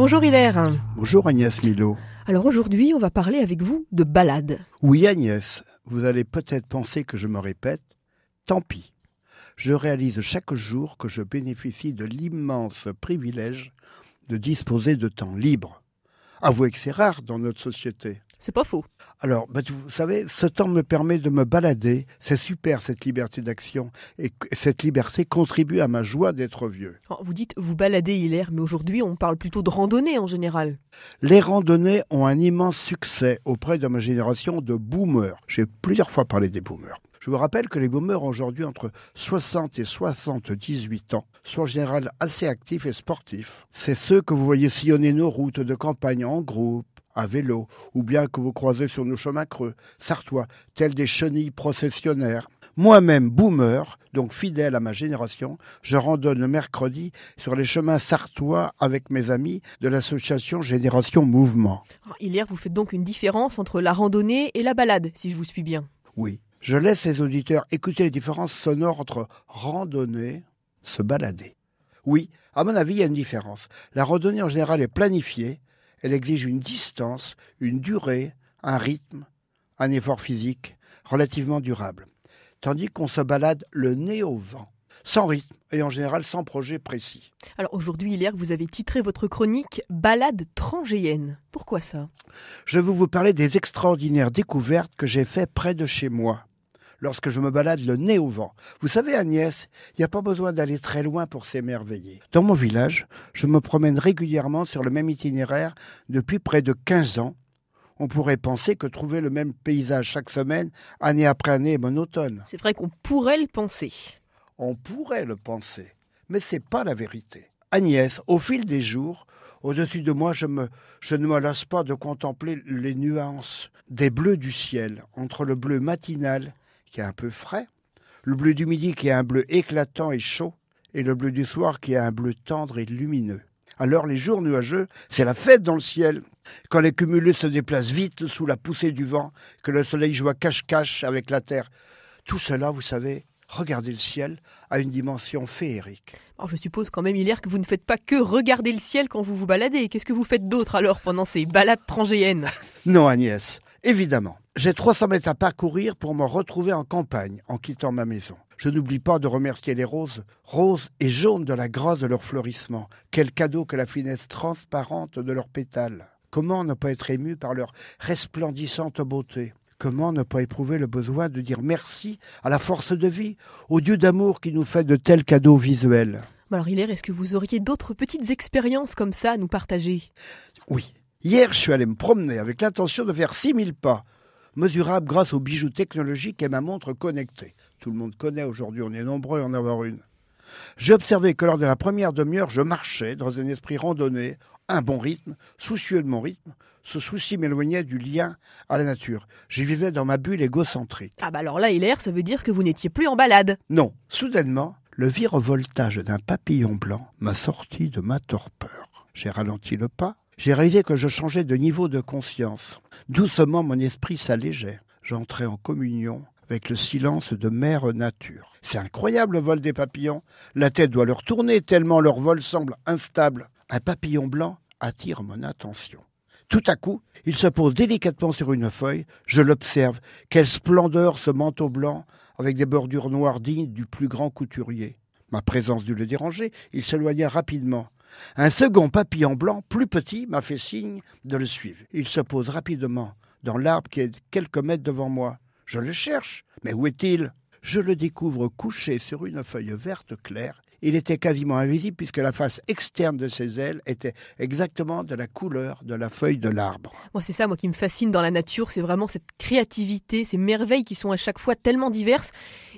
Bonjour Hilaire. Bonjour Agnès Milo. Alors aujourd'hui, on va parler avec vous de balade. Oui Agnès, vous allez peut-être penser que je me répète. Tant pis. Je réalise chaque jour que je bénéficie de l'immense privilège de disposer de temps libre. Avouez que c'est rare dans notre société. C'est pas faux. Alors, vous savez, ce temps me permet de me balader. C'est super, cette liberté d'action. Et cette liberté contribue à ma joie d'être vieux. Alors, vous dites vous baladez Hilaire, mais aujourd'hui on parle plutôt de randonnée en général. Les randonnées ont un immense succès auprès de ma génération de boomers. J'ai plusieurs fois parlé des boomers. Je vous rappelle que les boomers ont aujourd'hui entre 60 et 78 ans sont en général assez actifs et sportifs. C'est ceux que vous voyez sillonner nos routes de campagne en groupe, à vélo, ou bien que vous croisez sur nos chemins creux, sartois, tels des chenilles processionnaires. Moi-même, boomer, donc fidèle à ma génération, je randonne le mercredi sur les chemins sartois avec mes amis de l'association Génération Mouvement. Alors, Hilaire, vous faites donc une différence entre la randonnée et la balade, si je vous suis bien. Oui, je laisse les auditeurs écouter les différences sonores entre randonner, se balader. Oui, à mon avis, il y a une différence. La randonnée en général est planifiée. Elle exige une distance, une durée, un rythme, un effort physique relativement durable. Tandis qu'on se balade le nez au vent, sans rythme et en général sans projet précis. Alors aujourd'hui, Hilaire, vous avez titré votre chronique « Balade trangéenne ». Pourquoi ça ? Je vais vous parler des extraordinaires découvertes que j'ai faites près de chez moi, lorsque je me balade le nez au vent. Vous savez Agnès, il n'y a pas besoin d'aller très loin pour s'émerveiller. Dans mon village, je me promène régulièrement sur le même itinéraire depuis près de 15 ans. On pourrait penser que trouver le même paysage chaque semaine, année après année, est monotone. C'est vrai qu'on pourrait le penser. On pourrait le penser, mais c'est pas la vérité. Agnès, au fil des jours, au-dessus de moi, je ne me lasse pas de contempler les nuances des bleus du ciel, entre le bleu matinal qui est un peu frais, le bleu du midi qui est un bleu éclatant et chaud, et le bleu du soir qui est un bleu tendre et lumineux. Alors les jours nuageux, c'est la fête dans le ciel, quand les cumulus se déplacent vite sous la poussée du vent, que le soleil joue à cache-cache avec la terre. Tout cela, vous savez, regardez le ciel, a une dimension féerique. Alors je suppose quand même, Hilaire, que vous ne faites pas que regarder le ciel quand vous vous baladez. Qu'est-ce que vous faites d'autre alors pendant ces balades trangéennes ? Non Agnès, évidemment. J'ai 300 mètres à parcourir pour me retrouver en campagne en quittant ma maison. Je n'oublie pas de remercier les roses et jaunes de la grâce de leur fleurissement. Quel cadeau que la finesse transparente de leurs pétales. Comment ne pas être ému par leur resplendissante beauté ? Comment ne pas éprouver le besoin de dire merci à la force de vie, au Dieu d'amour qui nous fait de tels cadeaux visuels ? Alors Hilaire, est-ce que vous auriez d'autres petites expériences comme ça à nous partager ? Oui. Hier, je suis allé me promener avec l'intention de faire 6000 pas, mesurables grâce aux bijoux technologiques et ma montre connectée. Tout le monde connaît aujourd'hui, on est nombreux à en avoir une. J'ai observé que lors de la première demi-heure, je marchais dans un esprit randonné, un bon rythme, soucieux de mon rythme. Ce souci m'éloignait du lien à la nature. J'y vivais dans ma bulle égocentrique. Ah bah alors là, Hilaire, ça veut dire que vous n'étiez plus en balade. Non, soudainement, le virevoltage d'un papillon blanc m'a sorti de ma torpeur. J'ai ralenti le pas. J'ai réalisé que je changeais de niveau de conscience. Doucement, mon esprit s'allégeait. J'entrais en communion avec le silence de mère nature. C'est incroyable le vol des papillons. La tête doit leur tourner tellement leur vol semble instable. Un papillon blanc attire mon attention. Tout à coup, il se pose délicatement sur une feuille. Je l'observe. Quelle splendeur ce manteau blanc avec des bordures noires dignes du plus grand couturier. Ma présence dut le déranger. Il s'éloigna rapidement. Un second papillon blanc, plus petit, m'a fait signe de le suivre. Il se pose rapidement dans l'arbre qui est quelques mètres devant moi. Je le cherche, mais où est-il ? Je le découvre couché sur une feuille verte claire. Il était quasiment invisible puisque la face externe de ses ailes était exactement de la couleur de la feuille de l'arbre. Moi, c'est ça, qui me fascine dans la nature, c'est vraiment cette créativité, ces merveilles qui sont à chaque fois tellement diverses.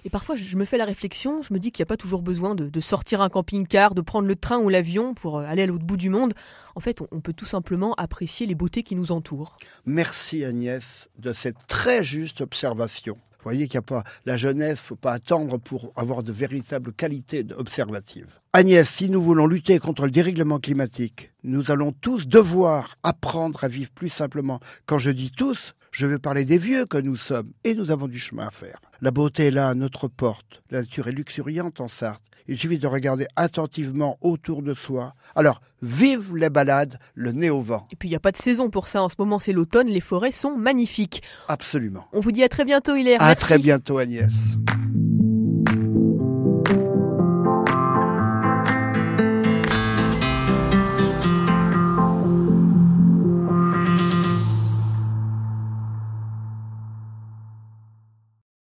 Et parfois, je me fais la réflexion, je me dis qu'il n'y a pas toujours besoin de sortir un camping-car, de prendre le train ou l'avion pour aller à l'autre bout du monde. En fait, on peut tout simplement apprécier les beautés qui nous entourent. Merci Agnès de cette très juste observation. Vous voyez qu'il n'y a pas la jeunesse, il ne faut pas attendre pour avoir de véritables qualités observatives. Agnès, si nous voulons lutter contre le dérèglement climatique, nous allons tous devoir apprendre à vivre plus simplement. Quand je dis tous, Je veux parler des vieux que nous sommes, et nous avons du chemin à faire. La beauté est là à notre porte. La nature est luxuriante en Sarthe. Il suffit de regarder attentivement autour de soi. Alors, vive les balades, le nez au vent. Et puis il n'y a pas de saison pour ça. En ce moment, c'est l'automne. Les forêts sont magnifiques. Absolument. On vous dit à très bientôt, Hilaire. À Merci. très bientôt, Agnès.